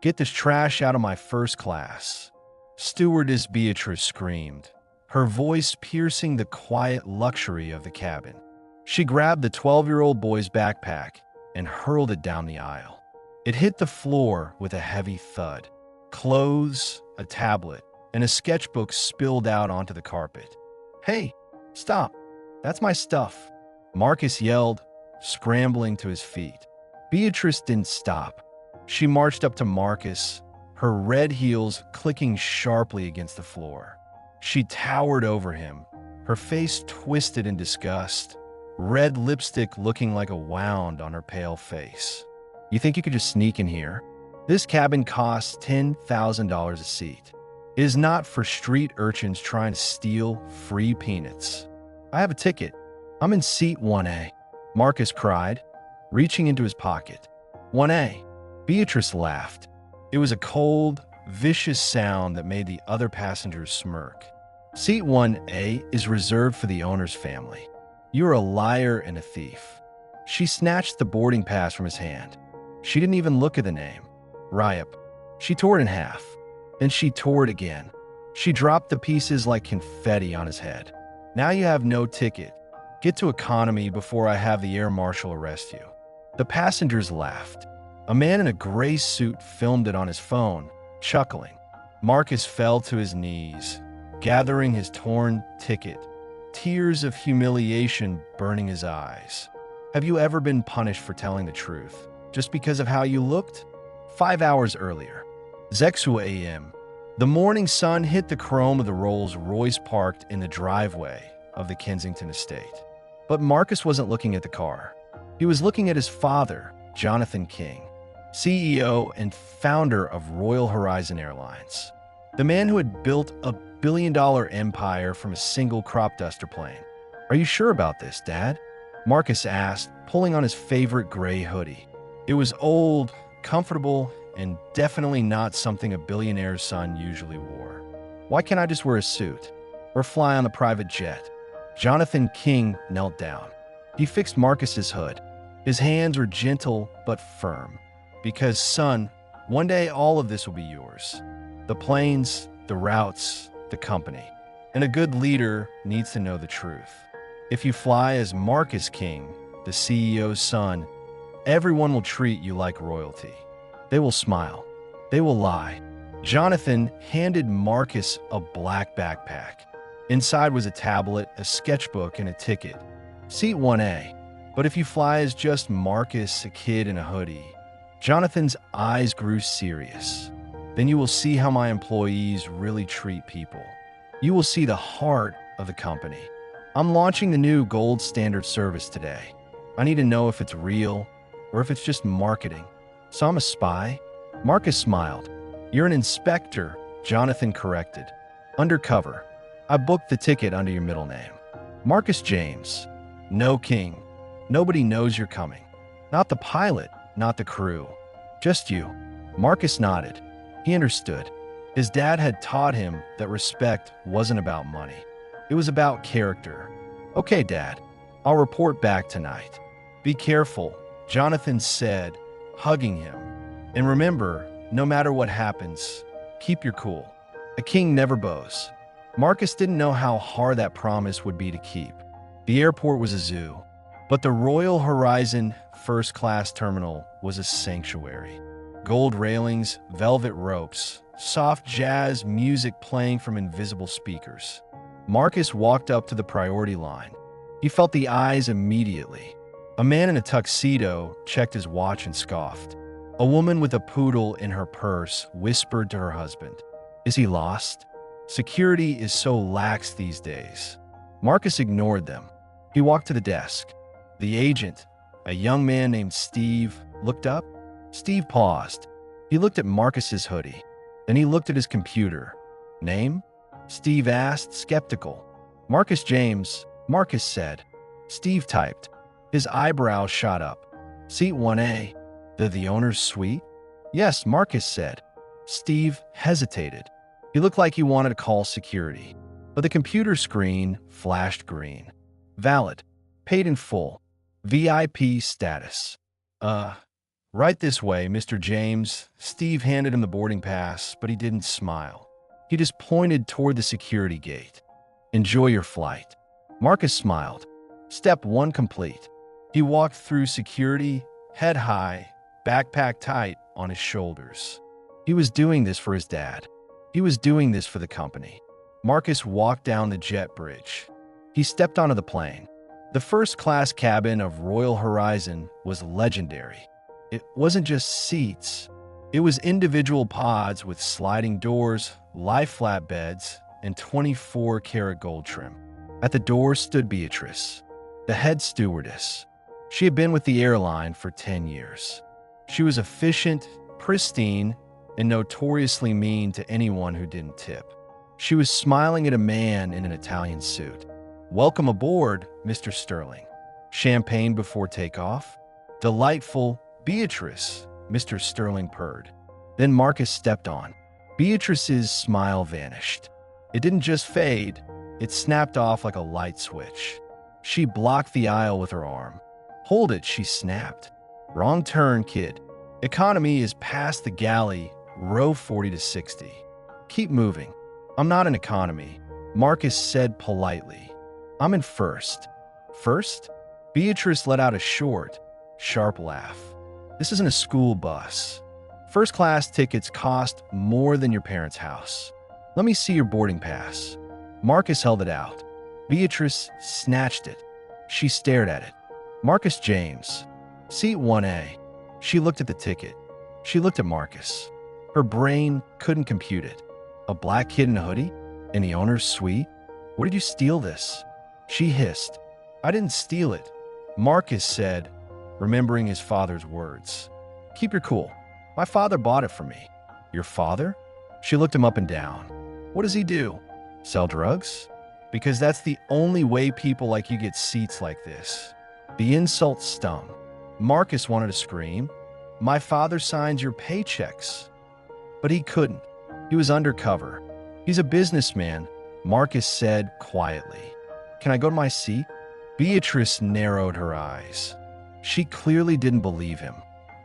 Get this trash out of my first class. Stewardess Beatrice screamed, her voice piercing the quiet luxury of the cabin. She grabbed the 12-year-old boy's backpack and hurled it down the aisle. It hit the floor with a heavy thud. Clothes, a tablet, and a sketchbook spilled out onto the carpet. "Hey, stop. That's my stuff," Marcus yelled, scrambling to his feet. Beatrice didn't stop. She marched up to Marcus, her red heels clicking sharply against the floor. She towered over him, her face twisted in disgust, red lipstick looking like a wound on her pale face. "You think you could just sneak in here? This cabin costs $10,000 a seat. It is not for street urchins trying to steal free peanuts. I have a ticket. I'm in seat 1A, Marcus cried, reaching into his pocket. 1A. Beatrice laughed. It was a cold, vicious sound that made the other passengers smirk. Seat 1A is reserved for the owner's family. You're a liar and a thief. She snatched the boarding pass from his hand. She didn't even look at the name. Ryup. She tore it in half. Then she tore it again. She dropped the pieces like confetti on his head. Now you have no ticket. Get to economy before I have the air marshal arrest you. The passengers laughed. A man in a gray suit filmed it on his phone, chuckling. Marcus fell to his knees, gathering his torn ticket, tears of humiliation burning his eyes. Have you ever been punished for telling the truth, just because of how you looked? 5 hours earlier. Zexua a.m. The morning sun hit the chrome of the Rolls-Royce parked in the driveway of the Kensington estate. But Marcus wasn't looking at the car. He was looking at his father, Jonathan King, CEO and founder of Royal Horizon Airlines, the man who had built a billion-dollar empire from a single crop duster plane. Are you sure about this, Dad? Marcus asked, pulling on his favorite gray hoodie. It was old, comfortable, and definitely not something a billionaire's son usually wore. Why can't I just wear a suit or fly on a private jet? Jonathan King knelt down. He fixed Marcus's hood. His hands were gentle but firm. Because, son, one day all of this will be yours. The planes, the routes, the company. And a good leader needs to know the truth. If you fly as Marcus King, the CEO's son, everyone will treat you like royalty. They will smile. They will lie. Jonathan handed Marcus a black backpack. Inside was a tablet, a sketchbook, and a ticket. Seat 1A. But if you fly as just Marcus, a kid in a hoodie, Jonathan's eyes grew serious. Then you will see how my employees really treat people. You will see the heart of the company. I'm launching the new gold standard service today. I need to know if it's real or if it's just marketing. So I'm a spy? Marcus smiled. You're an inspector, Jonathan corrected. Undercover. I booked the ticket under your middle name. Marcus James. No King. Nobody knows you're coming. Not the pilot, not the crew. Just you. Marcus nodded. He understood. His dad had taught him that respect wasn't about money. It was about character. Okay, Dad. I'll report back tonight. Be careful, Jonathan said, hugging him. And remember, no matter what happens, keep your cool. A king never bows. Marcus didn't know how hard that promise would be to keep. The airport was a zoo, but the Royal Horizon first-class terminal was a sanctuary. Gold railings, velvet ropes, soft jazz music playing from invisible speakers. Marcus walked up to the priority line. He felt the eyes immediately. A man in a tuxedo checked his watch and scoffed. A woman with a poodle in her purse whispered to her husband, "Is he lost?" Security is so lax these days. Marcus ignored them. He walked to the desk. The agent, a young man named Steve, looked up. Steve paused. He looked at Marcus's hoodie. Then he looked at his computer. Name? Steve asked, skeptical. Marcus James, Marcus said. Steve typed. His eyebrows shot up. Seat 1A. The owner's suite? Yes, Marcus said. Steve hesitated. He looked like he wanted to call security. But the computer screen flashed green. Valid. Paid in full. VIP status. Right this way, Mr. James. Steve handed him the boarding pass, but he didn't smile. He just pointed toward the security gate. Enjoy your flight. Marcus smiled. Step 1 complete. He walked through security, head high, backpack tight on his shoulders. He was doing this for his dad. He was doing this for the company. Marcus walked down the jet bridge. He stepped onto the plane. The first-class cabin of Royal Horizon was legendary. It wasn't just seats. It was individual pods with sliding doors, lie-flat beds, and 24-karat gold trim. At the door stood Beatrice, the head stewardess. She had been with the airline for 10 years. She was efficient, pristine, and notoriously mean to anyone who didn't tip. She was smiling at a man in an Italian suit. "Welcome aboard, Mr. Sterling. Champagne before takeoff?" "Delightful, Beatrice," Mr. Sterling purred. Then Marcus stepped on. Beatrice's smile vanished. It didn't just fade, it snapped off like a light switch. She blocked the aisle with her arm. "Hold it," she snapped. "Wrong turn, kid. Economy is past the galley, row 40 to 60. Keep moving." "I'm not in economy," Marcus said politely. "I'm in first." "First?" Beatrice let out a short, sharp laugh. "This isn't a school bus. First-class tickets cost more than your parents' house. Let me see your boarding pass." Marcus held it out. Beatrice snatched it. She stared at it. "Marcus James, seat 1A. She looked at the ticket. She looked at Marcus. Her brain couldn't compute it. A black kid in a hoodie? In the owner's suite? "Where did you steal this?" She hissed. "I didn't steal it," Marcus said, remembering his father's words. "Keep your cool. My father bought it for me." "Your father?" She looked him up and down. "What does he do? Sell drugs?" "Because that's the only way people like you get seats like this." The insult stung. Marcus wanted to scream. "My father signs your paychecks." But he couldn't. He was undercover. "He's a businessman," Marcus said quietly. "Can I go to my seat?" Beatrice narrowed her eyes. She clearly didn't believe him,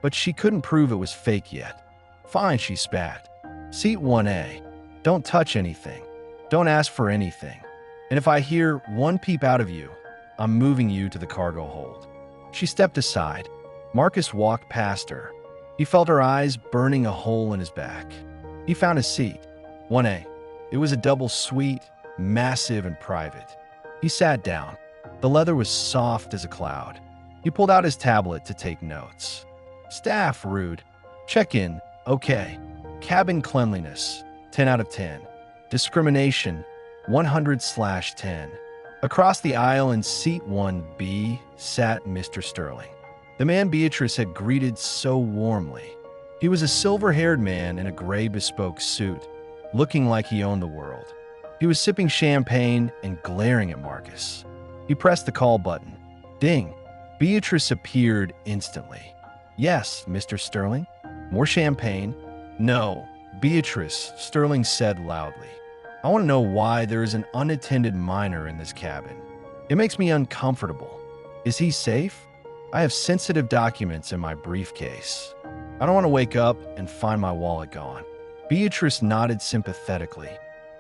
but she couldn't prove it was fake yet. "Fine," she spat. "Seat 1A. Don't touch anything. Don't ask for anything. And if I hear one peep out of you, I'm moving you to the cargo hold." She stepped aside. Marcus walked past her. He felt her eyes burning a hole in his back. He found a seat. 1A. It was a double suite, massive and private. He sat down. The leather was soft as a cloud. He pulled out his tablet to take notes. "Staff rude. Check-in, okay. Cabin cleanliness, 10 out of 10. Discrimination, 100/10. Across the aisle in seat 1B sat Mr. Sterling, the man Beatrice had greeted so warmly. He was a silver-haired man in a gray bespoke suit, looking like he owned the world. He was sipping champagne and glaring at Marcus. He pressed the call button. Ding. Beatrice appeared instantly. "Yes, Mr. Sterling? More champagne?" "No, Beatrice," Sterling said loudly. "I want to know why there is an unattended minor in this cabin. It makes me uncomfortable. Is he safe? I have sensitive documents in my briefcase. I don't want to wake up and find my wallet gone." Beatrice nodded sympathetically.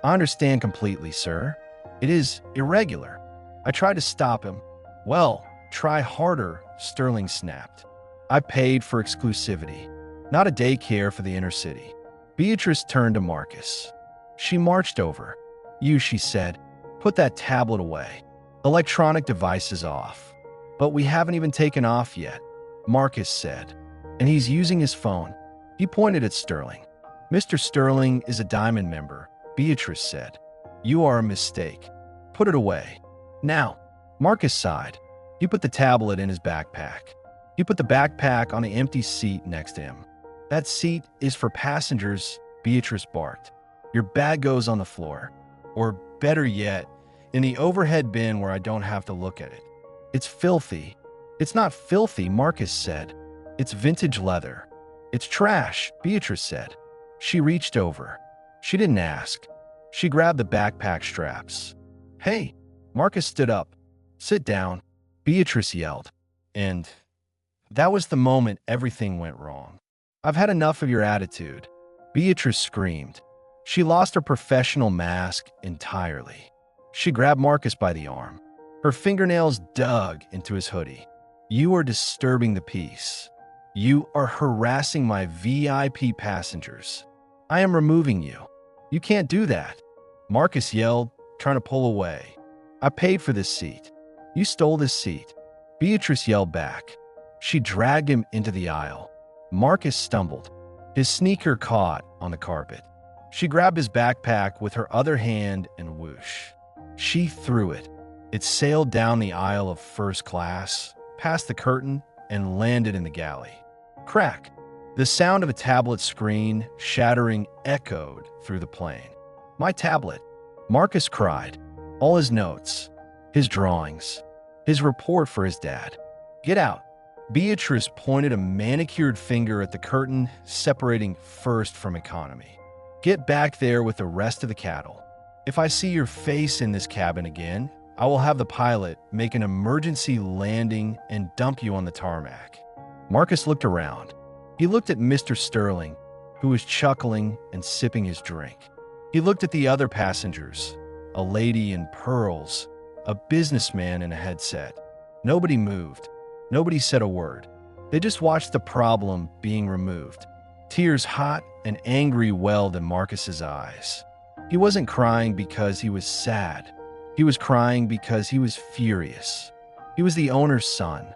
"I understand completely, sir. It is irregular. I tried to stop him." "Well, try harder," Sterling snapped. "I paid for exclusivity, not a daycare for the inner city." Beatrice turned to Marcus. She marched over. "You," she said, "put that tablet away. Electronic devices off." "But we haven't even taken off yet," Marcus said. "And he's using his phone." He pointed at Sterling. "Mr. Sterling is a Diamond member," Beatrice said. "You are a mistake. Put it away. Now." Marcus sighed. He put the tablet in his backpack. He put the backpack on the empty seat next to him. "That seat is for passengers," Beatrice barked. "Your bag goes on the floor. Or better yet, in the overhead bin where I don't have to look at it." "It's filthy." "It's not filthy," Marcus said. "It's vintage leather." "It's trash," Beatrice said. She reached over. She didn't ask. She grabbed the backpack straps. "Hey!" Marcus stood up. "Sit down," Beatrice yelled. And That was the moment everything went wrong. "I've had enough of your attitude," Beatrice screamed. She lost her professional mask entirely. She grabbed Marcus by the arm. Her fingernails dug into his hoodie. "You are disturbing the peace. You are harassing my VIP passengers. I am removing you. You can't do that," Marcus yelled, trying to pull away. "I paid for this seat. You stole this seat," Beatrice yelled back. She dragged him into the aisle. Marcus stumbled. His sneaker caught on the carpet. She grabbed his backpack with her other hand and whoosh. She threw it. It sailed down the aisle of first class, past the curtain, and landed in the galley. Crack! The sound of a tablet screen shattering echoed through the plane. "My tablet!" Marcus cried. All his notes, his drawings, his report for his dad. "Get out!" Beatrice pointed a manicured finger at the curtain separating first from economy. "Get back there with the rest of the cattle. If I see your face in this cabin again, I will have the pilot make an emergency landing and dump you on the tarmac." Marcus looked around. He looked at Mr. Sterling, who was chuckling and sipping his drink. He looked at the other passengers, a lady in pearls, a businessman in a headset. Nobody moved. Nobody said a word. They just watched the problem being removed. Tears hot and angry welled in Marcus's eyes. He wasn't crying because he was sad. He was crying because he was furious. He was the owner's son.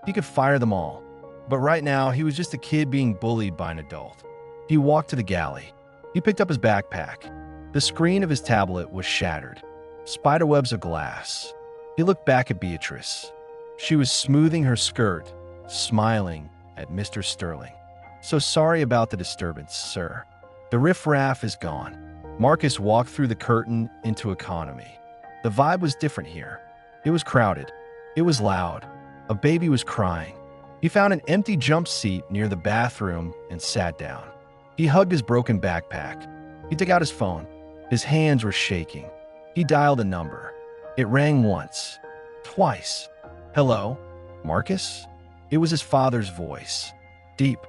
He could fire them all. But right now, he was just a kid being bullied by an adult. He walked to the galley. He picked up his backpack. The screen of his tablet was shattered. Spiderwebs of glass. He looked back at Beatrice. She was smoothing her skirt, smiling at Mr. Sterling. "So sorry about the disturbance, sir. The riffraff is gone." Marcus walked through the curtain into economy. The vibe was different here. It was crowded. It was loud. A baby was crying. He found an empty jump seat near the bathroom and sat down. He hugged his broken backpack. He took out his phone. His hands were shaking. He dialed a number. It rang once, twice. "Hello, Marcus?" It was his father's voice. Deep,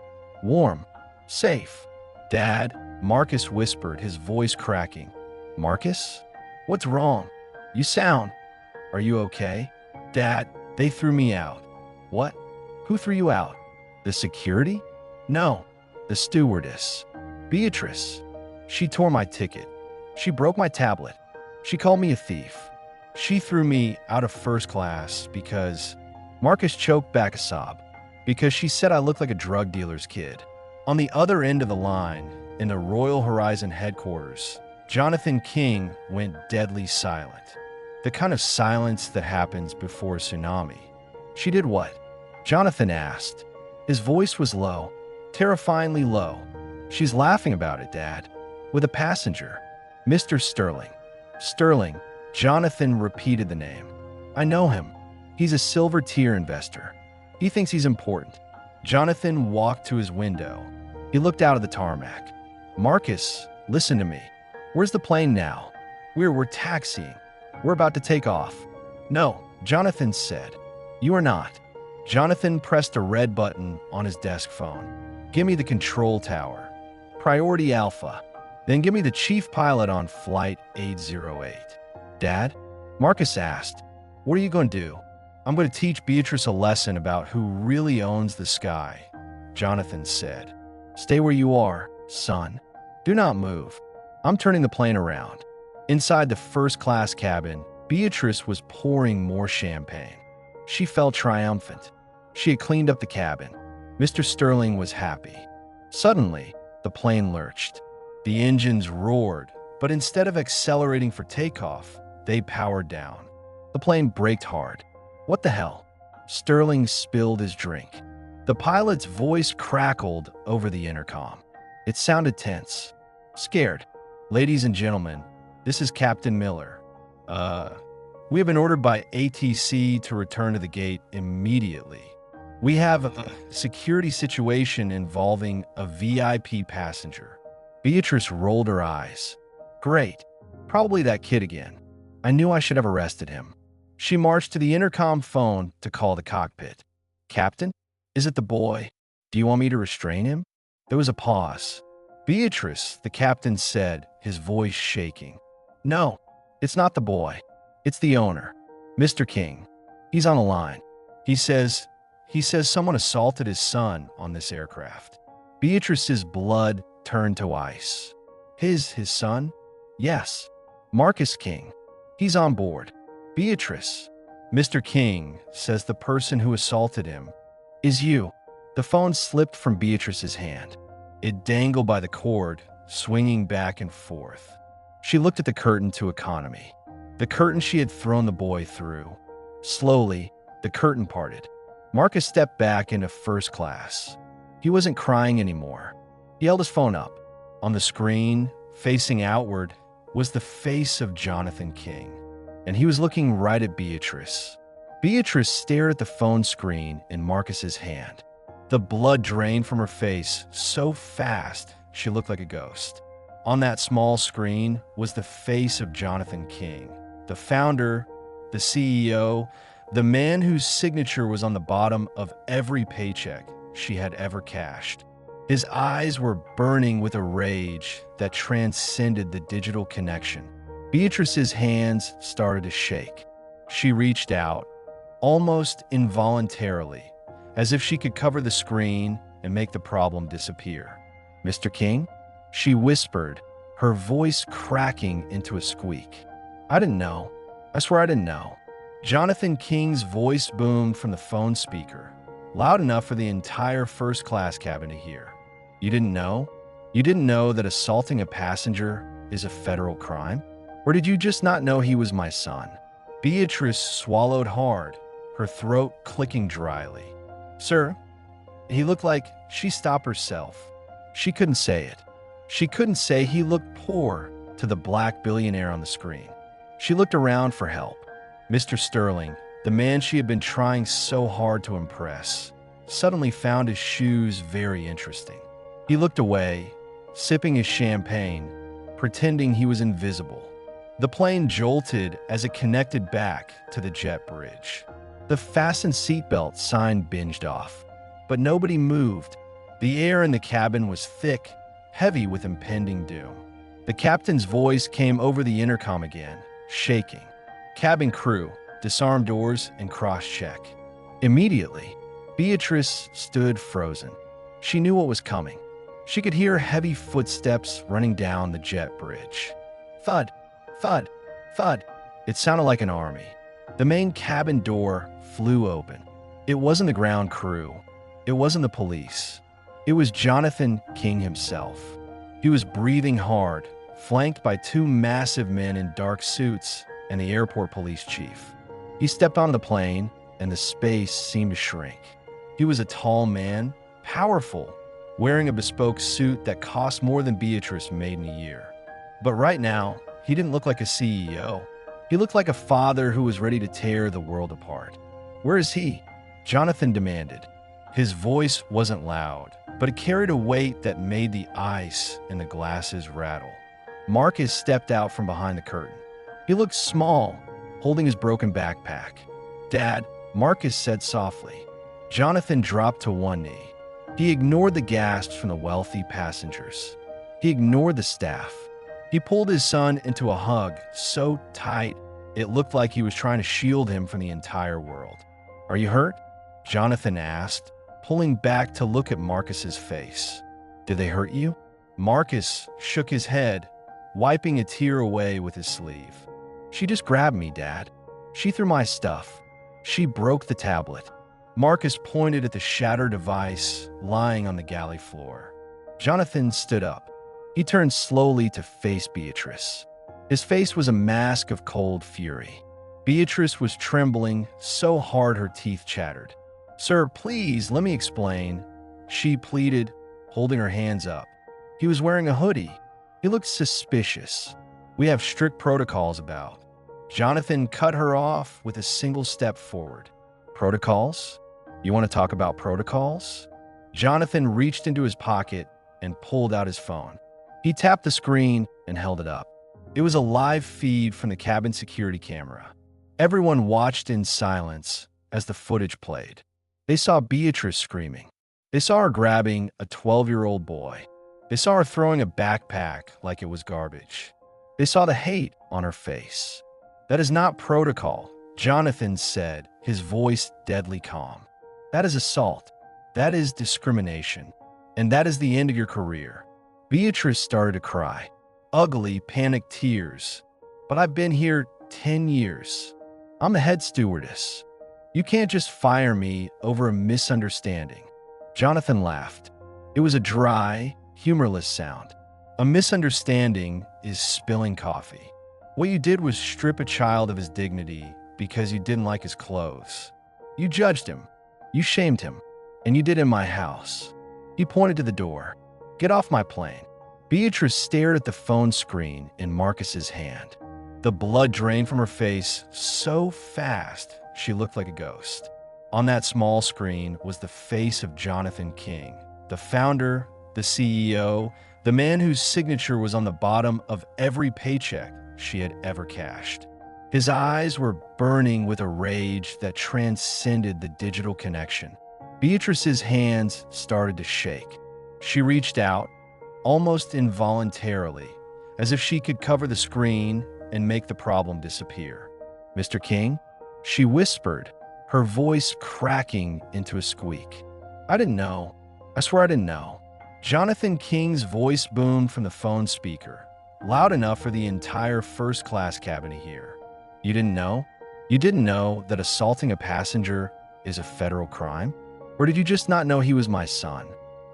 warm, safe. "Dad," Marcus whispered, his voice cracking. "Marcus? What's wrong? You sound... Are you okay?" "Dad, they threw me out." "What? Who threw you out? The security?" "No, the stewardess. Beatrice. She tore my ticket. She broke my tablet. She called me a thief. She threw me out of first class because..." Marcus choked back a sob. "Because she said I looked like a drug dealer's kid." On the other end of the line, in the Royal Horizon headquarters, Jonathan King went deadly silent. The kind of silence that happens before a tsunami. "She did what?" Jonathan asked. His voice was low, terrifyingly low. "She's laughing about it, Dad. With a passenger. Mr. Sterling." "Sterling." Jonathan repeated the name. "I know him. He's a silver tier investor. He thinks he's important." Jonathan walked to his window. He looked out at the tarmac. "Marcus, listen to me. Where's the plane now? We're taxiing. We're about to take off." "No," Jonathan said. "You are not." Jonathan pressed a red button on his desk phone. "Give me the control tower. Priority Alpha. Then give me the chief pilot on Flight 808. "Dad?" Marcus asked. "What are you going to do?" "I'm going to teach Beatrice a lesson about who really owns the sky," Jonathan said. "Stay where you are, son. Do not move. I'm turning the plane around." Inside the first-class cabin, Beatrice was pouring more champagne. She felt triumphant. She had cleaned up the cabin. Mr. Sterling was happy. Suddenly, the plane lurched. The engines roared, but instead of accelerating for takeoff, they powered down. The plane braked hard. "What the hell?" Sterling spilled his drink. The pilot's voice crackled over the intercom. It sounded tense. "Scared. Ladies and gentlemen, this is Captain Miller. We have been ordered by ATC to return to the gate immediately. We have a security situation involving a VIP passenger." Beatrice rolled her eyes. "Great. Probably that kid again. I knew I should have arrested him." She marched to the intercom phone to call the cockpit. "Captain?" Is it the boy? Do you want me to restrain him? There was a pause. Beatrice, the captain said, his voice shaking. No, it's not the boy. It's the owner, Mr. King. He's on the line. He says someone assaulted his son on this aircraft. Beatrice's blood turned to ice. His son? Yes, Marcus King. He's on board. Beatrice, Mr. King says the person who assaulted him is you. The phone slipped from Beatrice's hand. It dangled by the cord, swinging back and forth. She looked at the curtain to economy, the curtain she had thrown the boy through. Slowly, the curtain parted. Marcus stepped back into first class. He wasn't crying anymore. He held his phone up. On the screen, facing outward, was the face of Jonathan King, and he was looking right at Beatrice. Beatrice stared at the phone screen in Marcus's hand. The blood drained from her face so fast she looked like a ghost. On that small screen was the face of Jonathan King, the founder, the CEO, the man whose signature was on the bottom of every paycheck she had ever cashed. His eyes were burning with a rage that transcended the digital connection. Beatrice's hands started to shake. She reached out, almost involuntarily, as if she could cover the screen and make the problem disappear. Mr. King? She whispered, her voice cracking into a squeak. I didn't know. I swear I didn't know. Jonathan King's voice boomed from the phone speaker, loud enough for the entire first-class cabin to hear. You didn't know? You didn't know that assaulting a passenger is a federal crime? Or did you just not know he was my son? Beatrice swallowed hard, her throat clicking dryly. Sir, he looked like... She stopped herself. She couldn't say it. She couldn't say he looked poor to the black billionaire on the screen. She looked around for help. Mr. Sterling, the man she had been trying so hard to impress, suddenly found his shoes very interesting. He looked away, sipping his champagne, pretending he was invisible. The plane jolted as it connected back to the jet bridge. The fasten seatbelt sign binged off, but nobody moved. The air in the cabin was thick, heavy with impending doom. The captain's voice came over the intercom again, shaking. Cabin crew, disarm doors and cross-check. Immediately, Beatrice stood frozen. She knew what was coming. She could hear heavy footsteps running down the jet bridge. Thud, thud, thud. It sounded like an army. The main cabin door flew open. It wasn't the ground crew. It wasn't the police. It was Jonathan King himself. He was breathing hard, flanked by two massive men in dark suits and the airport police chief. He stepped on the plane, and the space seemed to shrink. He was a tall man, powerful, wearing a bespoke suit that cost more than Beatrice made in a year. But right now, he didn't look like a CEO. He looked like a father who was ready to tear the world apart. Where is he? Jonathan demanded. His voice wasn't loud, but it carried a weight that made the ice in the glasses rattle. Marcus stepped out from behind the curtain. He looked small, holding his broken backpack. Dad, Marcus said softly. Jonathan dropped to one knee. He ignored the gasps from the wealthy passengers. He ignored the staff. He pulled his son into a hug so tight it looked like he was trying to shield him from the entire world. Are you hurt? Jonathan asked, pulling back to look at Marcus's face. Did they hurt you? Marcus shook his head, wiping a tear away with his sleeve. She just grabbed me, Dad. She threw my stuff. She broke the tablet. Marcus pointed at the shattered device lying on the galley floor. Jonathan stood up. He turned slowly to face Beatrice. His face was a mask of cold fury. Beatrice was trembling so hard her teeth chattered. Sir, please, let me explain, she pleaded, holding her hands up. He was wearing a hoodie. He looked suspicious. We have strict protocols about. Jonathan cut her off with a single step forward. Protocols? You want to talk about protocols? Jonathan reached into his pocket and pulled out his phone. He tapped the screen and held it up. It was a live feed from the cabin security camera. Everyone watched in silence as the footage played. They saw Beatrice screaming. They saw her grabbing a 12-year-old boy. They saw her throwing a backpack like it was garbage. They saw the hate on her face. "That is not protocol," Jonathan said, his voice deadly calm. "That is assault. That is discrimination. And that is the end of your career." Beatrice started to cry. Ugly, panicked tears. "But I've been here 10 years. I'm the head stewardess. You can't just fire me over a misunderstanding." Jonathan laughed. It was a dry, humorless sound. "A misunderstanding is spilling coffee. What you did was strip a child of his dignity because you didn't like his clothes. You judged him. You shamed him. And you did in my house." He pointed to the door. "Get off my plane." Beatrice stared at the phone screen in Marcus's hand. The blood drained from her face so fast she looked like a ghost. On that small screen was the face of Jonathan King, the founder, the CEO, the man whose signature was on the bottom of every paycheck she had ever cashed. His eyes were burning with a rage that transcended the digital connection. Beatrice's hands started to shake. She reached out, almost involuntarily, as if she could cover the screen and make the problem disappear. "Mr. King?" she whispered, her voice cracking into a squeak. "I didn't know. I swear I didn't know." Jonathan King's voice boomed from the phone speaker, loud enough for the entire first-class cabin to hear. "You didn't know? You didn't know that assaulting a passenger is a federal crime? Or did you just not know he was my son?"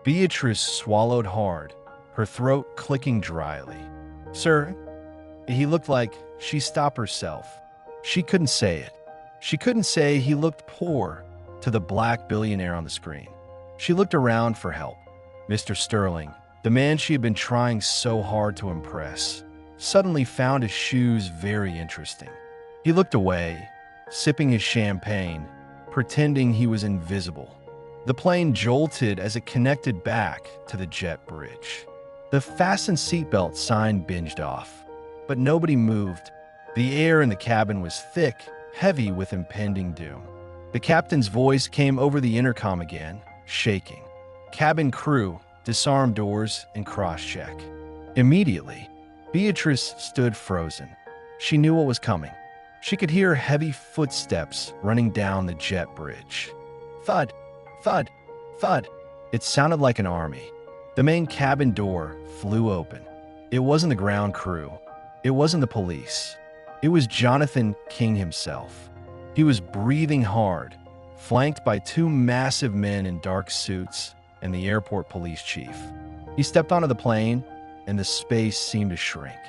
Beatrice swallowed hard, her throat clicking dryly. "Sir, he looked like..." She stopped herself. She couldn't say it. She couldn't say he looked poor to the black billionaire on the screen. She looked around for help. Mr. Sterling, the man she had been trying so hard to impress, suddenly found his shoes very interesting. He looked away, sipping his champagne, pretending he was invisible. The plane jolted as it connected back to the jet bridge. The fasten seatbelt sign binged off, but nobody moved. The air in the cabin was thick, heavy with impending doom. The captain's voice came over the intercom again, shaking. "Cabin crew, disarm doors and cross-check." Immediately, Beatrice stood frozen. She knew what was coming. She could hear heavy footsteps running down the jet bridge. Thud, thud, thud. It sounded like an army. The main cabin door flew open. It wasn't the ground crew. It wasn't the police. It was Jonathan King himself. He was breathing hard, flanked by two massive men in dark suits and the airport police chief. He stepped onto the plane, and the space seemed to shrink.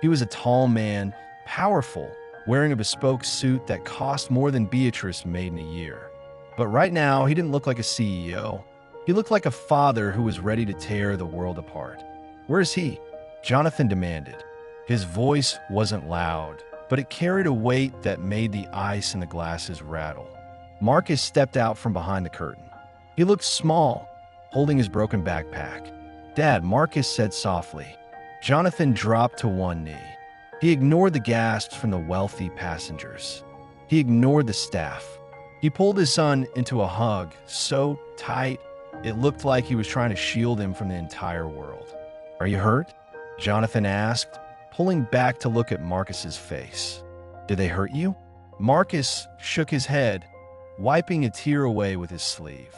He was a tall man, powerful, wearing a bespoke suit that cost more than Beatrice made in a year. But right now, he didn't look like a CEO. He looked like a father who was ready to tear the world apart. "Where is he?" Jonathan demanded. His voice wasn't loud, but it carried a weight that made the ice in the glasses rattle. Marcus stepped out from behind the curtain. He looked small, holding his broken backpack. "Dad," Marcus said softly. Jonathan dropped to one knee. He ignored the gasps from the wealthy passengers. He ignored the staff. He pulled his son into a hug so tight it looked like he was trying to shield him from the entire world. "Are you hurt?" Jonathan asked, pulling back to look at Marcus's face. "Did they hurt you?" Marcus shook his head, wiping a tear away with his sleeve.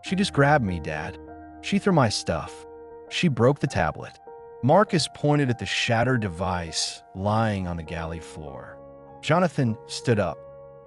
"She just grabbed me, Dad. She threw my stuff. She broke the tablet." Marcus pointed at the shattered device lying on the galley floor. Jonathan stood up.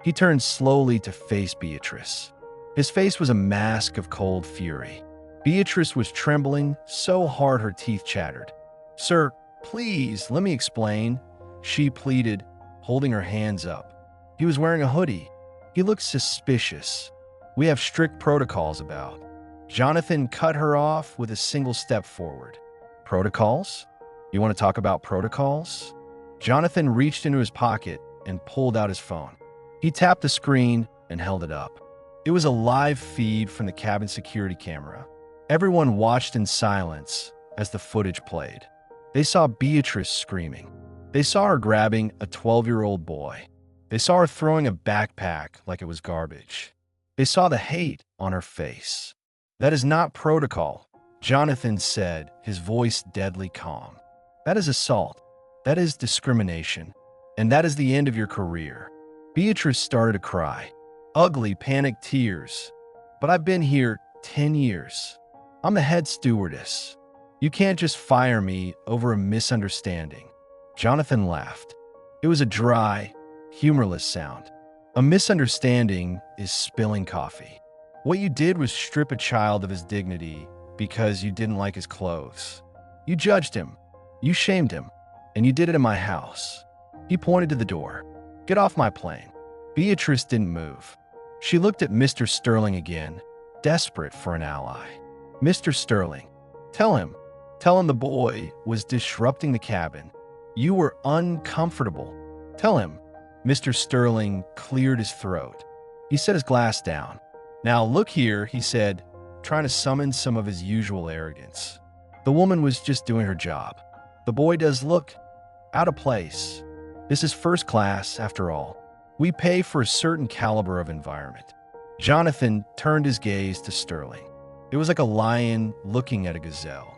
He turned slowly to face Beatrice. His face was a mask of cold fury. Beatrice was trembling so hard her teeth chattered. "Sir, please, let me explain," she pleaded, holding her hands up. He was wearing a hoodie. He looked suspicious. "We have strict protocols about." Jonathan cut her off with a single step forward. "Protocols? You want to talk about protocols?" Jonathan reached into his pocket and pulled out his phone. He tapped the screen and held it up. It was a live feed from the cabin security camera. Everyone watched in silence as the footage played. They saw Beatrice screaming. They saw her grabbing a 12-year-old boy. They saw her throwing a backpack like it was garbage. They saw the hate on her face. "That is not protocol," Jonathan said, his voice deadly calm. "That is assault. That is discrimination. And that is the end of your career." Beatrice started to cry. Ugly, panicked tears. "But I've been here 10 years. I'm the head stewardess. You can't just fire me over a misunderstanding." Jonathan laughed. It was a dry, humorless sound. "A misunderstanding is spilling coffee. What you did was strip a child of his dignity because you didn't like his clothes. You judged him. You shamed him. And you did it in my house." He pointed to the door. "Get off my plane." Beatrice didn't move. She looked at Mr. Sterling again, desperate for an ally. "Mr. Sterling, tell him the boy was disrupting the cabin. You were uncomfortable. Tell him." Mr. Sterling cleared his throat. He set his glass down. "Now look here," he said, trying to summon some of his usual arrogance. "The woman was just doing her job. The boy does look out of place. This is first class, after all. We pay for a certain caliber of environment." Jonathan turned his gaze to Sterling. It was like a lion looking at a gazelle.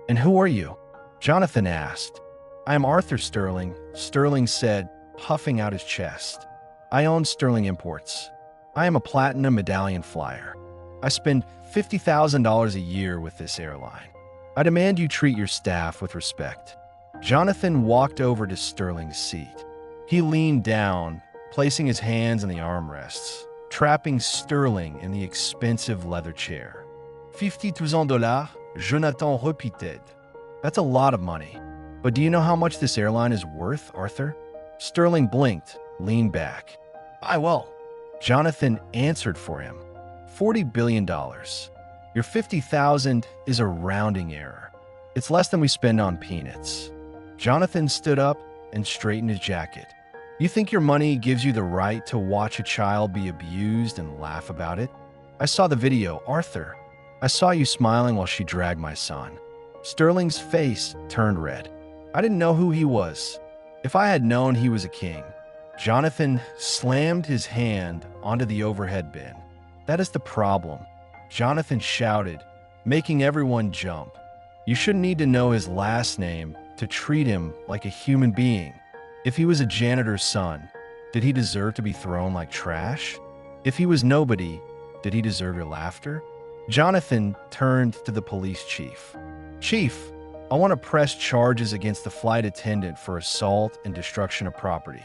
"And who are you?" Jonathan asked. "I am Arthur Sterling," Sterling said, puffing out his chest. "I own Sterling Imports. I am a platinum medallion flyer. I spend $50,000 a year with this airline. I demand you treat your staff with respect." Jonathan walked over to Sterling's seat. He leaned down, placing his hands on the armrests, trapping Sterling in the expensive leather chair. $50,000, Jonathan repeated. "That's a lot of money. But do you know how much this airline is worth, Arthur?" Sterling blinked, leaned back. "I will." Jonathan answered for him. $40 billion. Your 50,000 is a rounding error. It's less than we spend on peanuts. Jonathan stood up and straightened his jacket. "You think your money gives you the right to watch a child be abused and laugh about it? I saw the video, Arthur. I saw you smiling while she dragged my son." Sterling's face turned red. "I didn't know who he was. If I had known he was a king." Jonathan slammed his hand onto the overhead bin. "That is the problem," Jonathan shouted, making everyone jump. "You shouldn't need to know his last name to treat him like a human being. If he was a janitor's son, did he deserve to be thrown like trash? If he was nobody, did he deserve your laughter?" Jonathan turned to the police chief. "Chief, I want to press charges against the flight attendant for assault and destruction of property.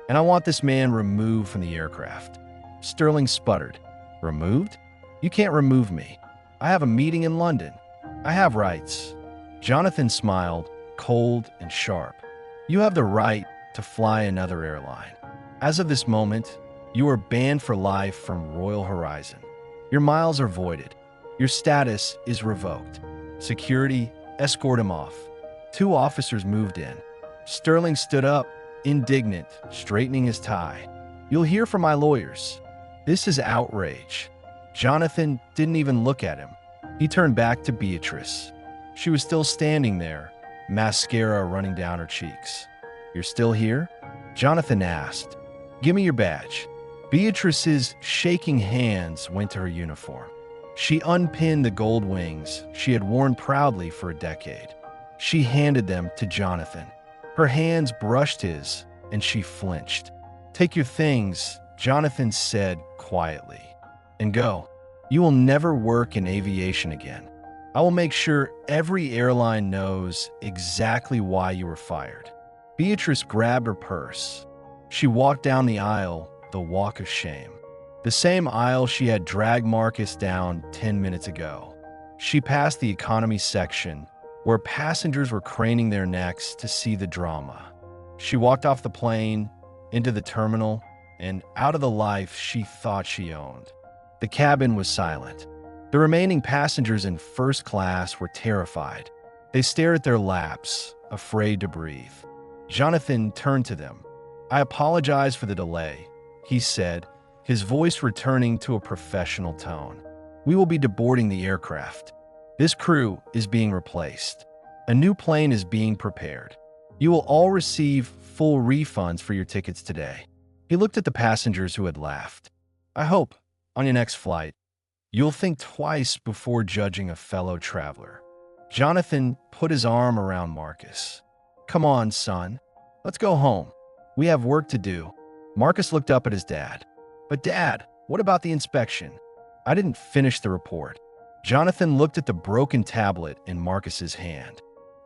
And I want this man removed from the aircraft." Sterling sputtered. "Removed? You can't remove me. I have a meeting in London. I have rights." Jonathan smiled, cold and sharp. "You have the right to fly another airline. As of this moment, you are banned for life from Royal Horizon. Your miles are voided. Your status is revoked. Security, escort him off." 2 officers moved in. Sterling stood up, indignant, straightening his tie. "You'll hear from my lawyers. This is outrage." Jonathan didn't even look at him. He turned back to Beatrice. She was still standing there, mascara running down her cheeks. "You're still here?" Jonathan asked. "Give me your badge." Beatrice's shaking hands went to her uniform. She unpinned the gold wings she had worn proudly for a decade. She handed them to Jonathan. Her hands brushed his, and she flinched. "Take your things," Jonathan said quietly, "and go. You will never work in aviation again. I will make sure every airline knows exactly why you were fired." Beatrice grabbed her purse. She walked down the aisle, the walk of shame. The same aisle she had dragged Marcus down 10 minutes ago. She passed the economy section, where passengers were craning their necks to see the drama. She walked off the plane, into the terminal, and out of the life she thought she owned. The cabin was silent. The remaining passengers in first class were terrified. They stared at their laps, afraid to breathe. Jonathan turned to them. "I apologize for the delay," he said, his voice returning to a professional tone. "We will be deboarding the aircraft. This crew is being replaced. A new plane is being prepared. You will all receive full refunds for your tickets today." He looked at the passengers who had laughed. I hope On your next flight, you'll think twice before judging a fellow traveler. Jonathan put his arm around Marcus. Come on, son. Let's go home. We have work to do. Marcus looked up at his dad. But Dad, what about the inspection? I didn't finish the report. Jonathan looked at the broken tablet in Marcus's hand.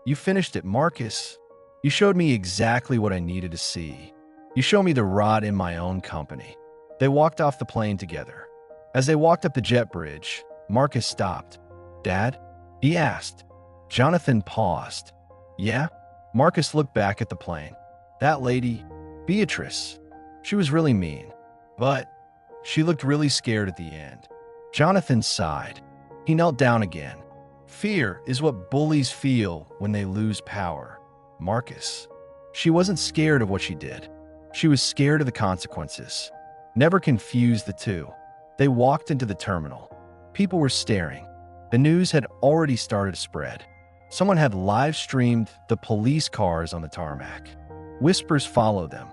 You finished it, Marcus. You showed me exactly what I needed to see. You showed me the rot in my own company. They walked off the plane together. As they walked up the jet bridge, Marcus stopped. Dad? He asked. Jonathan paused. Yeah? Marcus looked back at the plane. That lady, Beatrice, she was really mean. But she looked really scared at the end. Jonathan sighed. He knelt down again. Fear is what bullies feel when they lose power. Marcus. She wasn't scared of what she did. She was scared of the consequences. Never confuse the two. They walked into the terminal. People were staring. The news had already started to spread. Someone had live-streamed the police cars on the tarmac. Whispers followed them.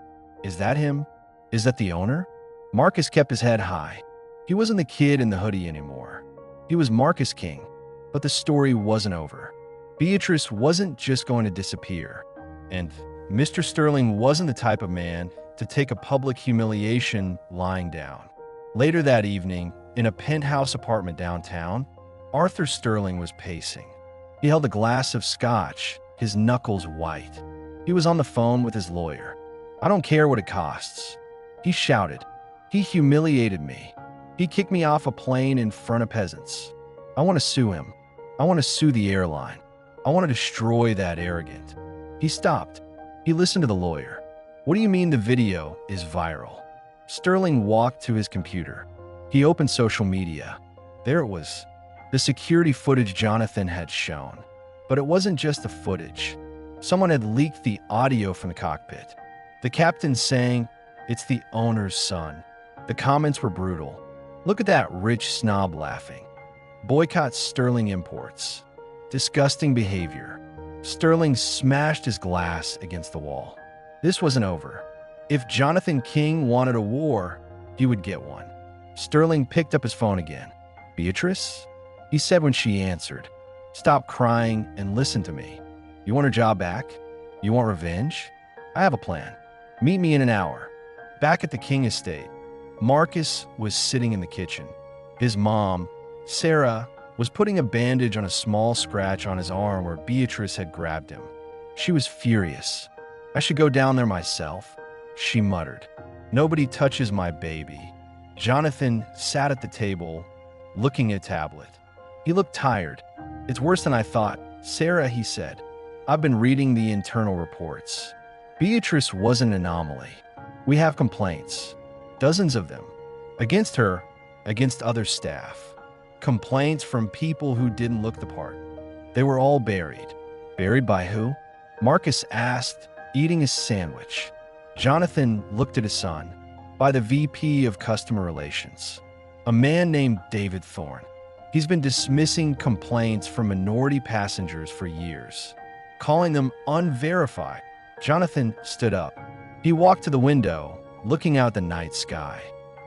Is that him? Is that the owner? Marcus kept his head high. He wasn't the kid in the hoodie anymore. He was Marcus King. But the story wasn't over. Beatrice wasn't just going to disappear. And Mr. Sterling wasn't the type of man to take a public humiliation lying down. Later that evening, in a penthouse apartment downtown, Arthur Sterling was pacing. He held a glass of scotch, his knuckles white. He was on the phone with his lawyer. I don't care what it costs. He shouted. He humiliated me. He kicked me off a plane in front of peasants. I want to sue him. I want to sue the airline. I want to destroy that arrogant. He stopped. He listened to the lawyer. What do you mean the video is viral? Sterling walked to his computer. He opened social media. There it was. The security footage Jonathan had shown. But it wasn't just the footage. Someone had leaked the audio from the cockpit. The captain saying, "It's the owner's son." The comments were brutal. Look at that rich snob laughing. Boycott Sterling imports. Disgusting behavior. Sterling smashed his glass against the wall. This wasn't over. If Jonathan King wanted a war, he would get one. Sterling picked up his phone again. Beatrice? He said when she answered. Stop crying and listen to me. You want her job back? You want revenge? I have a plan. Meet me in an hour. Back at the King estate, Marcus was sitting in the kitchen. His mom, Sarah, was putting a bandage on a small scratch on his arm where Beatrice had grabbed him. She was furious. I should go down there myself, she muttered. Nobody touches my baby. Jonathan sat at the table, looking at a tablet. He looked tired. It's worse than I thought. Sarah, he said. I've been reading the internal reports. Beatrice was an anomaly. We have complaints. Dozens of them. Against her, against other staff. Complaints from people who didn't look the part. They were all buried. Buried by who? Marcus asked, eating his sandwich. Jonathan looked at his son. By the VP of Customer Relations. A man named David Thorne. He's been dismissing complaints from minority passengers for years, calling them unverified. Jonathan stood up. He walked to the window, looking out the night sky.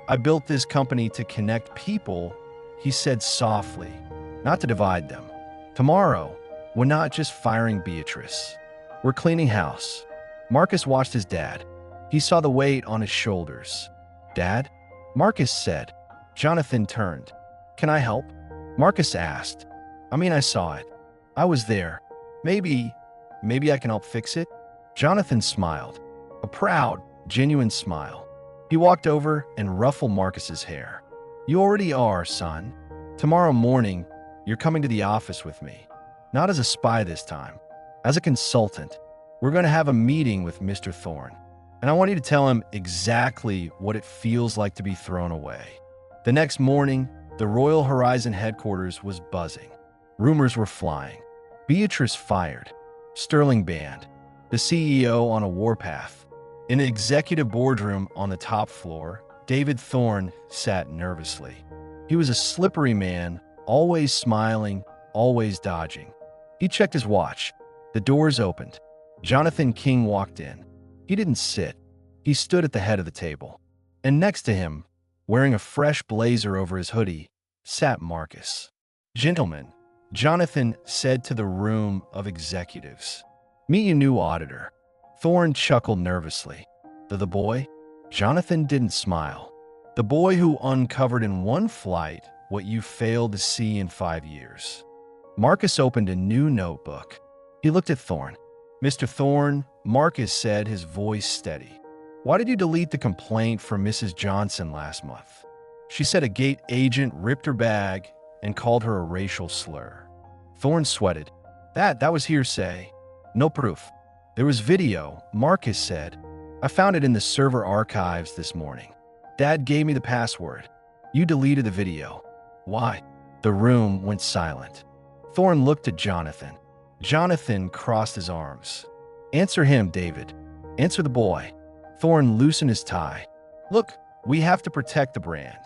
I built this company to connect people, he said softly, not to divide them. Tomorrow, we're not just firing Beatrice. We're cleaning house. Marcus watched his dad. He saw the weight on his shoulders. Dad? Marcus said. Jonathan turned. Can I help? Marcus asked. I saw it. I was there. Maybe I can help fix it? Jonathan smiled. A proud, genuine smile. He walked over and ruffled Marcus's hair. You already are, son. Tomorrow morning, you're coming to the office with me. Not as a spy this time. As a consultant. We're going to have a meeting with Mr. Thorne. And I want you to tell him exactly what it feels like to be thrown away. The next morning, the Royal Horizon headquarters was buzzing. Rumors were flying. Beatrice fired. Sterling banned. The CEO on a warpath. In an executive boardroom on the top floor, David Thorne sat nervously. He was a slippery man, always smiling, always dodging. He checked his watch. The doors opened. Jonathan King walked in. He didn't sit. He stood at the head of the table. And next to him, Wearing a fresh blazer over his hoodie, sat Marcus. "Gentlemen," Jonathan said to the room of executives. "Meet your new auditor." Thorne chuckled nervously. The boy? Jonathan didn't smile. "The boy who uncovered in one flight what you failed to see in 5 years." Marcus opened a new notebook. He looked at Thorne. "Mr. Thorne," Marcus said, his voice steady, "why did you delete the complaint from Mrs. Johnson last month? She said a gate agent ripped her bag and called her a racial slur." Thorne sweated. That was hearsay. No proof. "There was video," Marcus said. "I found it in the server archives this morning. Dad gave me the password. You deleted the video. Why?" The room went silent. Thorne looked at Jonathan. Jonathan crossed his arms. "Answer him, David. Answer the boy." Thorne loosened his tie. "Look, we have to protect the brand.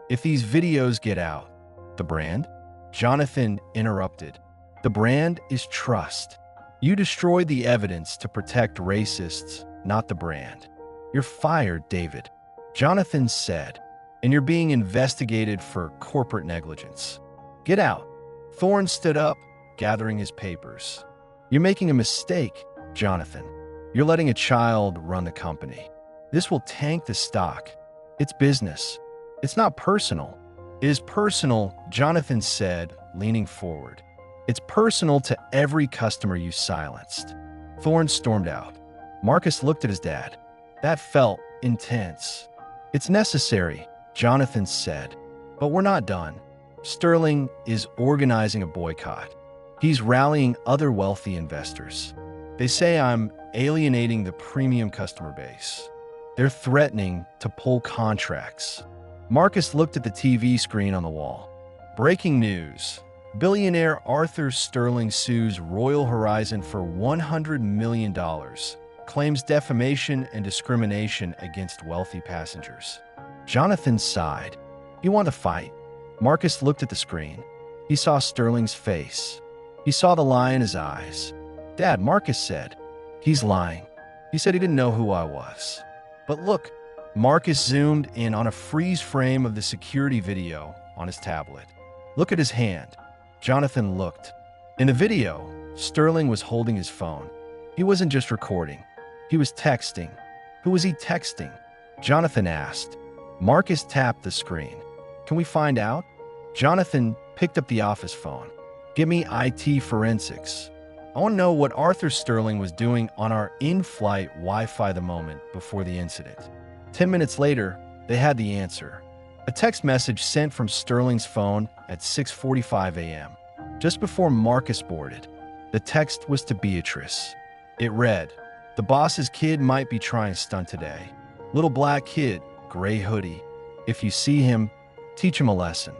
If these videos get out..." "The brand?" Jonathan interrupted. "The brand is trust. You destroyed the evidence to protect racists, not the brand. You're fired, David," Jonathan said, "and you're being investigated for corporate negligence. Get out." Thorne stood up, gathering his papers. "You're making a mistake, Jonathan. You're letting a child run the company. This will tank the stock. It's business. It's not personal." "It is personal," Jonathan said, leaning forward. "It's personal to every customer you silenced." Thorne stormed out. Marcus looked at his dad. That felt intense. "It's necessary," Jonathan said, "but we're not done. Sterling is organizing a boycott. He's rallying other wealthy investors. They say I'm alienating the premium customer base. They're threatening to pull contracts." Marcus looked at the TV screen on the wall. "Breaking news. Billionaire Arthur Sterling sues Royal Horizon for $100 million. Claims defamation and discrimination against wealthy passengers." Jonathan sighed. "You want to fight?" Marcus looked at the screen. He saw Sterling's face. He saw the lie in his eyes. "Dad," Marcus said, "he's lying. He said he didn't know who I was." "But look," Marcus zoomed in on a freeze frame of the security video on his tablet. "Look at his hand." Jonathan looked. In the video, Sterling was holding his phone. He wasn't just recording. He was texting. Who was he texting? Jonathan asked. Marcus tapped the screen. "Can we find out?" Jonathan picked up the office phone. "Give me IT forensics. I want to know what Arthur Sterling was doing on our in-flight Wi-Fi the moment before the incident." 10 minutes later, they had the answer. A text message sent from Sterling's phone at 6:45 a.m., just before Marcus boarded. The text was to Beatrice. It read, "The boss's kid might be trying to stunt today. Little black kid, gray hoodie. If you see him, teach him a lesson.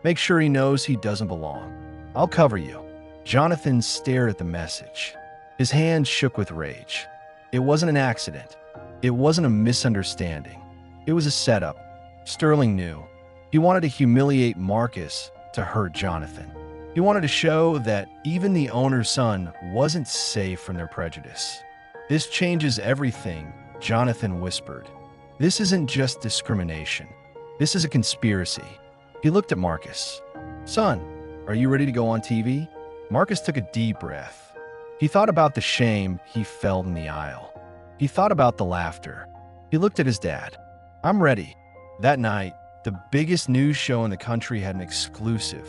Make sure he knows he doesn't belong. I'll cover you." Jonathan stared at the message. His hands shook with rage. It wasn't an accident. It wasn't a misunderstanding. It was a setup. Sterling knew. He wanted to humiliate Marcus to hurt Jonathan. He wanted to show that even the owner's son wasn't safe from their prejudice. "This changes everything," Jonathan whispered. "This isn't just discrimination. This is a conspiracy." He looked at Marcus. "Son, are you ready to go on TV?" Marcus took a deep breath. He thought about the shame he felt in the aisle. He thought about the laughter. He looked at his dad. "I'm ready." That night, the biggest news show in the country had an exclusive.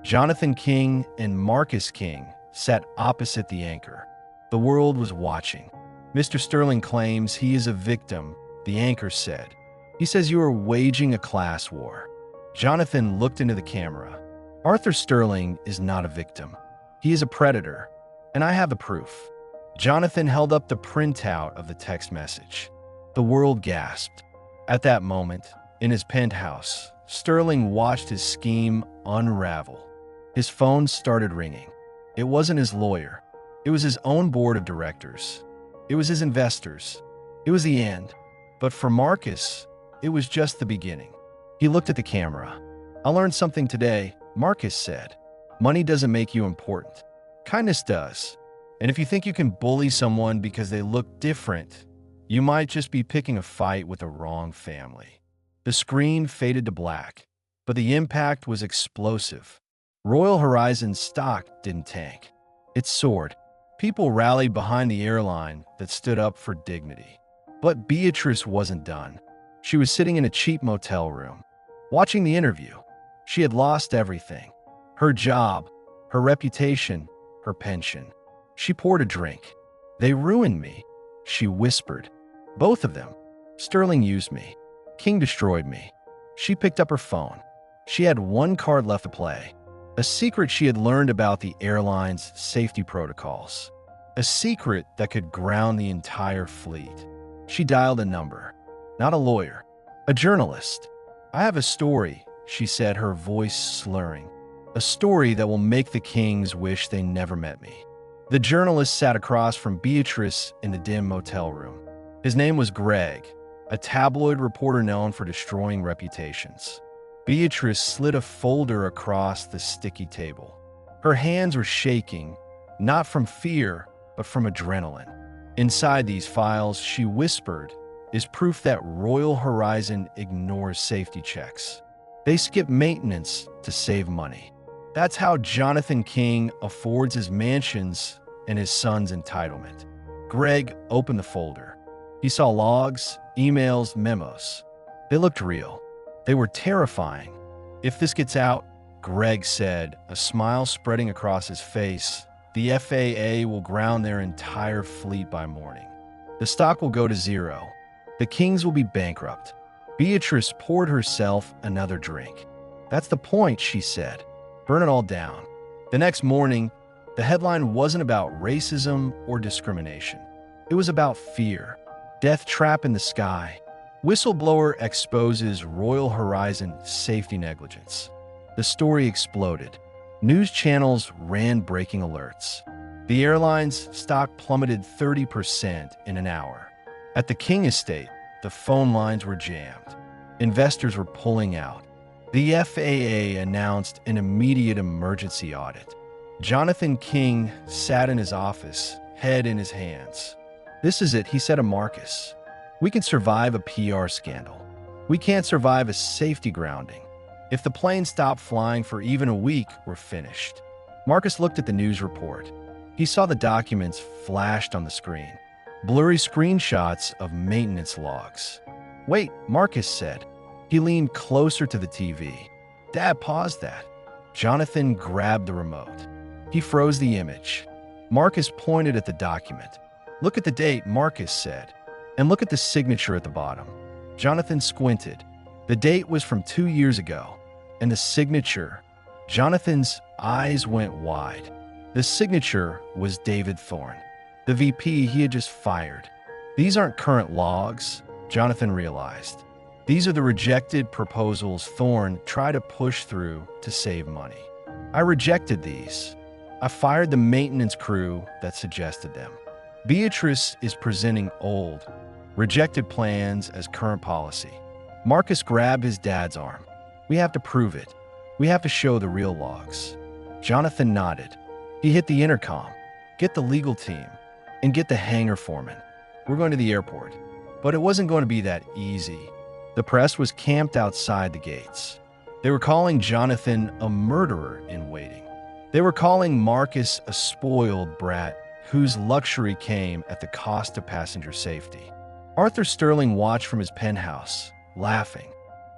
Jonathan King and Marcus King sat opposite the anchor. The world was watching. "Mr. Sterling claims he is a victim," the anchor said. "He says you are waging a class war." Jonathan looked into the camera. "Arthur Sterling is not a victim. He is a predator, and I have the proof." Jonathan held up the printout of the text message. The world gasped. At that moment, in his penthouse, Sterling watched his scheme unravel. His phone started ringing. It wasn't his lawyer. It was his own board of directors. It was his investors. It was the end. But for Marcus, it was just the beginning. He looked at the camera. "I learned something today," Marcus said. "Money doesn't make you important. Kindness does. And if you think you can bully someone because they look different, you might just be picking a fight with the wrong family." The screen faded to black, but the impact was explosive. Royal Horizon's stock didn't tank. It soared. People rallied behind the airline that stood up for dignity. But Beatrice wasn't done. She was sitting in a cheap motel room, watching the interview. She had lost everything. Her job, her reputation, her pension. She poured a drink. "They ruined me," she whispered. "Both of them. Sterling used me. King destroyed me." She picked up her phone. She had one card left to play. A secret she had learned about the airline's safety protocols. A secret that could ground the entire fleet. She dialed a number. Not a lawyer. A journalist. "I have a story," she said, her voice slurring. "A story that will make the Kings wish they never met me." The journalist sat across from Beatrice in the dim motel room. His name was Greg, a tabloid reporter known for destroying reputations. Beatrice slid a folder across the sticky table. Her hands were shaking, not from fear, but from adrenaline. Inside these files, she whispered, is proof that Royal Horizon ignores safety checks. They skip maintenance to save money. That's how Jonathan King affords his mansions and his son's entitlement. Greg opened the folder. He saw logs, emails, memos. They looked real. They were terrifying. "If this gets out," Greg said, a smile spreading across his face, "the FAA will ground their entire fleet by morning. The stock will go to zero. The Kings will be bankrupt." Beatrice poured herself another drink. "That's the point," she said. "Burn it all down." The next morning, the headline wasn't about racism or discrimination. It was about fear. Death trap in the sky. Whistleblower exposes Royal Horizon safety negligence. The story exploded. News channels ran breaking alerts. The airline's stock plummeted 30% in an hour. At the King estate, the phone lines were jammed. Investors were pulling out. The FAA announced an immediate emergency audit. Jonathan King sat in his office, head in his hands. "This is it," he said to Marcus. "We can survive a PR scandal. We can't survive a safety grounding. If the plane stopped flying for even a week, we're finished." Marcus looked at the news report. He saw the documents flashed on the screen. Blurry screenshots of maintenance logs. "Wait," Marcus said. He leaned closer to the TV. "Dad, pause that." Jonathan grabbed the remote. He froze the image. Marcus pointed at the document. "Look at the date," Marcus said. "And look at the signature at the bottom." Jonathan squinted. The date was from 2 years ago. And the signature, Jonathan's eyes went wide. The signature was David Thorne, the VP he had just fired. "These aren't current logs," Jonathan realized. "These are the rejected proposals Thorne tried to push through to save money. I rejected these. I fired the maintenance crew that suggested them." Beatrice is presenting old, rejected plans as current policy. Marcus grabbed his dad's arm. "We have to prove it. We have to show the real logs." Jonathan nodded. He hit the intercom. "Get the legal team and get the hangar foreman. We're going to the airport." But it wasn't going to be that easy. The press was camped outside the gates. They were calling Jonathan a murderer in waiting. They were calling Marcus a spoiled brat whose luxury came at the cost of passenger safety. Arthur Sterling watched from his penthouse, laughing.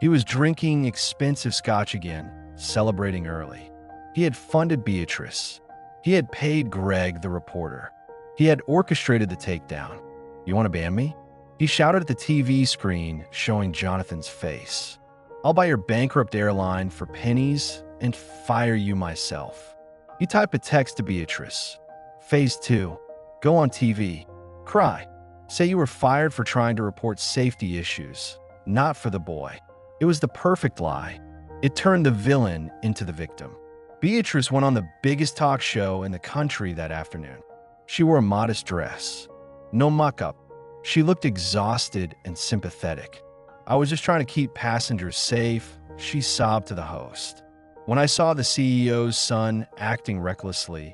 He was drinking expensive scotch again, celebrating early. He had funded Beatrice. He had paid Greg, the reporter. He had orchestrated the takedown. "You want to ban me?" He shouted at the TV screen, showing Jonathan's face. "I'll buy your bankrupt airline for pennies and fire you myself." He typed a text to Beatrice. "Phase 2. Go on TV. Cry. Say you were fired for trying to report safety issues, not for the boy." It was the perfect lie. It turned the villain into the victim. Beatrice went on the biggest talk show in the country that afternoon. She wore a modest dress. No muck-up. She looked exhausted and sympathetic. "I was just trying to keep passengers safe," she sobbed to the host. "When I saw the CEO's son acting recklessly,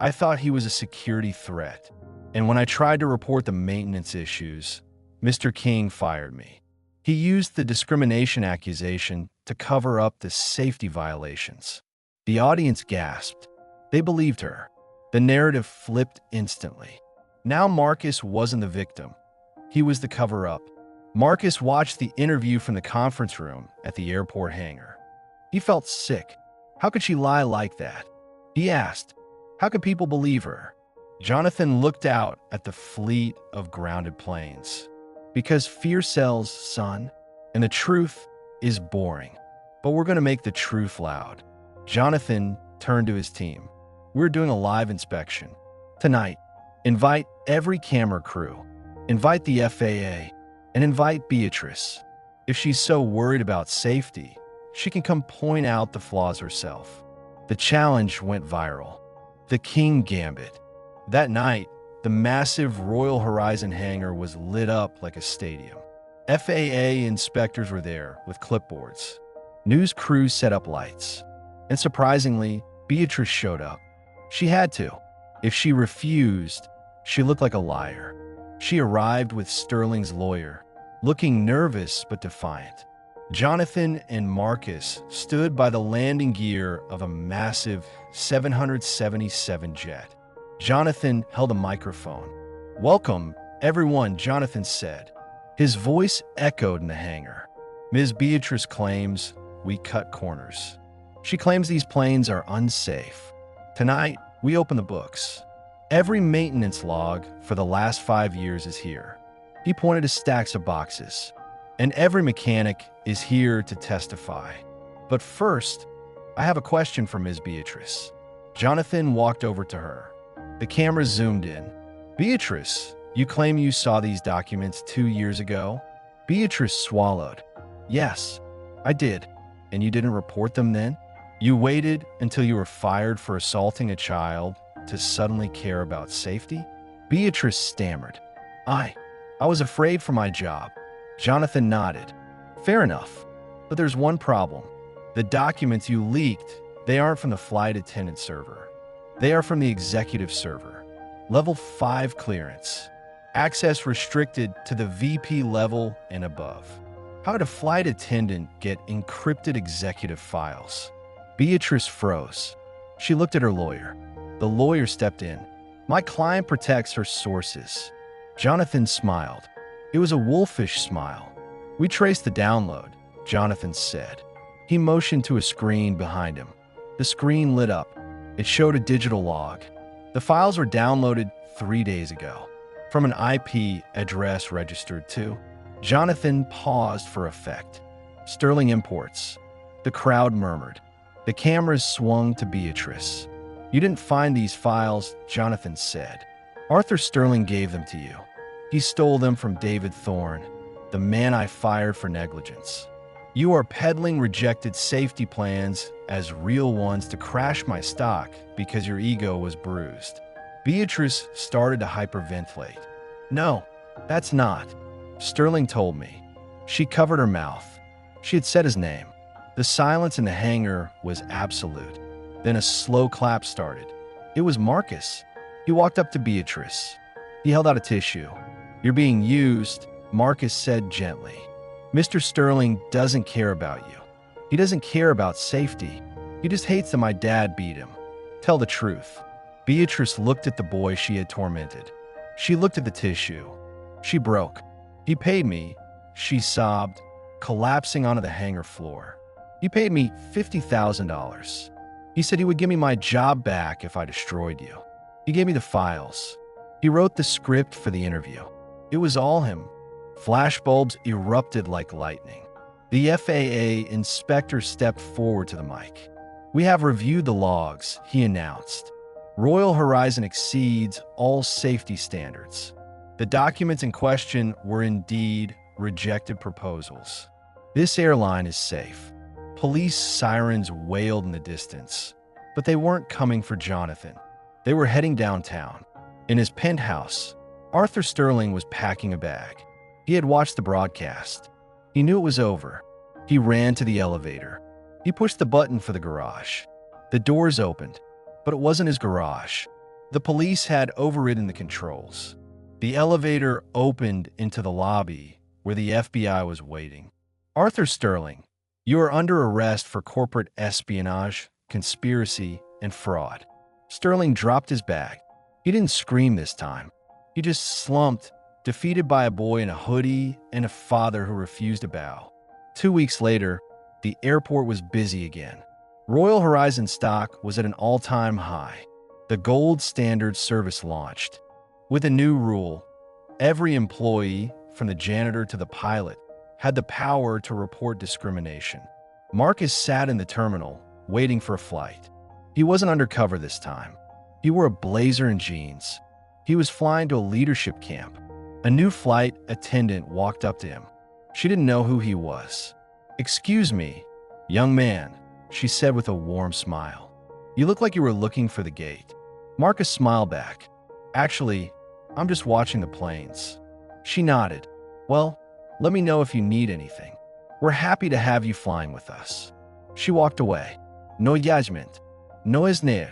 I thought he was a security threat. And when I tried to report the maintenance issues, Mr. King fired me." He used the discrimination accusation to cover up the safety violations. The audience gasped. They believed her. The narrative flipped instantly. Now Marcus wasn't the victim. He was the cover-up. Marcus watched the interview from the conference room at the airport hangar. He felt sick. How could she lie like that? He asked, how could people believe her? Jonathan looked out at the fleet of grounded planes. Because fear sells, son, and the truth is boring. But we're going to make the truth loud. Jonathan turned to his team. We're doing a live inspection. Tonight, invite every camera crew, invite the FAA, and invite Beatrice. If she's so worried about safety, she can come point out the flaws herself. The challenge went viral. The King Gambit. That night, the massive Royal Horizon hangar was lit up like a stadium. FAA inspectors were there with clipboards. News crews set up lights. And surprisingly, Beatrice showed up. She had to. If she refused, she looked like a liar. She arrived with Sterling's lawyer, looking nervous but defiant. Jonathan and Marcus stood by the landing gear of a massive 777 jet. Jonathan held a microphone. "Welcome, everyone," Jonathan said. His voice echoed in the hangar. Ms. Beatrice claims we cut corners. She claims these planes are unsafe. Tonight, we open the books. Every maintenance log for the last 5 years is here. He pointed to stacks of boxes. And every mechanic is here to testify. But first, I have a question for Ms. Beatrice. Jonathan walked over to her. The camera zoomed in. "Beatrice, you claim you saw these documents 2 years ago?" Beatrice swallowed. "Yes, I did." "And you didn't report them then? You waited until you were fired for assaulting a child to suddenly care about safety?" Beatrice stammered. I was afraid for my job." Jonathan nodded. "Fair enough. But there's one problem. The documents you leaked, they aren't from the flight attendant server. They are from the executive server. Level 5 clearance. Access restricted to the VP level and above. How would a flight attendant get encrypted executive files?" Beatrice froze. She looked at her lawyer. The lawyer stepped in. "My client protects her sources." Jonathan smiled. It was a wolfish smile. "We traced the download," Jonathan said. He motioned to a screen behind him. The screen lit up. It showed a digital log. The files were downloaded 3 days ago from an IP address registered to. Jonathan paused for effect. "Sterling Imports." The crowd murmured. The cameras swung to Beatrice. "You didn't find these files," Jonathan said. "Arthur Sterling gave them to you. He stole them from David Thorne, the man I fired for negligence. You are peddling rejected safety plans as real ones to crash my stock because your ego was bruised." Beatrice started to hyperventilate. "No, that's not. Sterling told me." She covered her mouth. She had said his name. The silence in the hangar was absolute. Then a slow clap started. It was Marcus. He walked up to Beatrice. He held out a tissue. "You're being used," Marcus said gently. "Mr. Sterling doesn't care about you. He doesn't care about safety. He just hates that my dad beat him. Tell the truth." Beatrice looked at the boy she had tormented. She looked at the tissue. She broke. "He paid me," she sobbed, collapsing onto the hangar floor. "He paid me $50,000. He said he would give me my job back if I destroyed you. He gave me the files. He wrote the script for the interview. It was all him." Flashbulbs erupted like lightning. The FAA inspector stepped forward to the mic. "We have reviewed the logs," he announced. "Royal Horizon exceeds all safety standards. The documents in question were indeed rejected proposals. This airline is safe." Police sirens wailed in the distance, but they weren't coming for Jonathan. They were heading downtown. In his penthouse, Arthur Sterling was packing a bag. He had watched the broadcast. He knew it was over. He ran to the elevator. He pushed the button for the garage. The doors opened, but it wasn't his garage. The police had overridden the controls. The elevator opened into the lobby, where the FBI was waiting. Arthur Sterling, you are under arrest for corporate espionage, conspiracy, and fraud. Sterling dropped his bag. He didn't scream this time. He just slumped, defeated by a boy in a hoodie and a father who refused to bow. 2 weeks later, the airport was busy again. Royal Horizon stock was at an all-time high. The gold standard service launched. With a new rule, every employee, from the janitor to the pilot, had the power to report discrimination. Marcus sat in the terminal, waiting for a flight. He wasn't undercover this time. He wore a blazer and jeans. He was flying to a leadership camp. A new flight attendant walked up to him. She didn't know who he was. "Excuse me, young man," she said with a warm smile. "You look like you were looking for the gate." Marcus smiled back. "Actually, I'm just watching the planes." She nodded. "Well, let me know if you need anything. We're happy to have you flying with us." She walked away. "No judgment. No isner.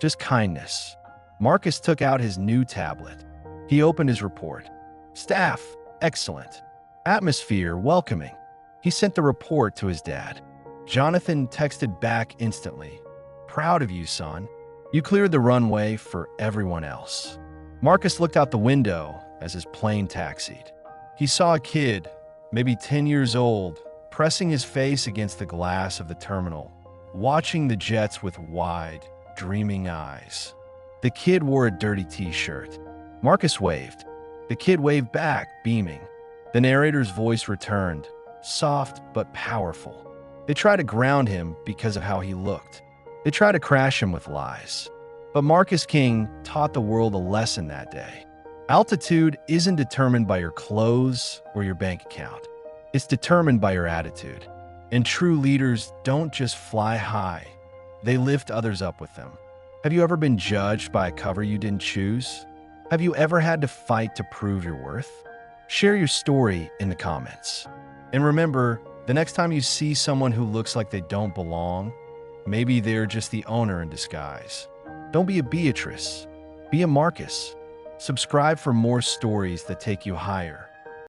Just kindness." Marcus took out his new tablet. He opened his report. "Staff, excellent. Atmosphere, welcoming." He sent the report to his dad. Jonathan texted back instantly. "Proud of you, son. You cleared the runway for everyone else." Marcus looked out the window as his plane taxied. He saw a kid, maybe 10 years old, pressing his face against the glass of the terminal, watching the jets with wide, dreaming eyes. The kid wore a dirty t-shirt. Marcus waved. The kid waved back, beaming. The narrator's voice returned, soft but powerful. They tried to ground him because of how he looked. They tried to crash him with lies. But Marcus King taught the world a lesson that day. Altitude isn't determined by your clothes or your bank account. It's determined by your attitude. And true leaders don't just fly high. They lift others up with them. Have you ever been judged by a cover you didn't choose? Have you ever had to fight to prove your worth? Share your story in the comments. And remember, the next time you see someone who looks like they don't belong, maybe they're just the owner in disguise. Don't be a Beatrice. Be a Marcus. Subscribe for more stories that take you higher.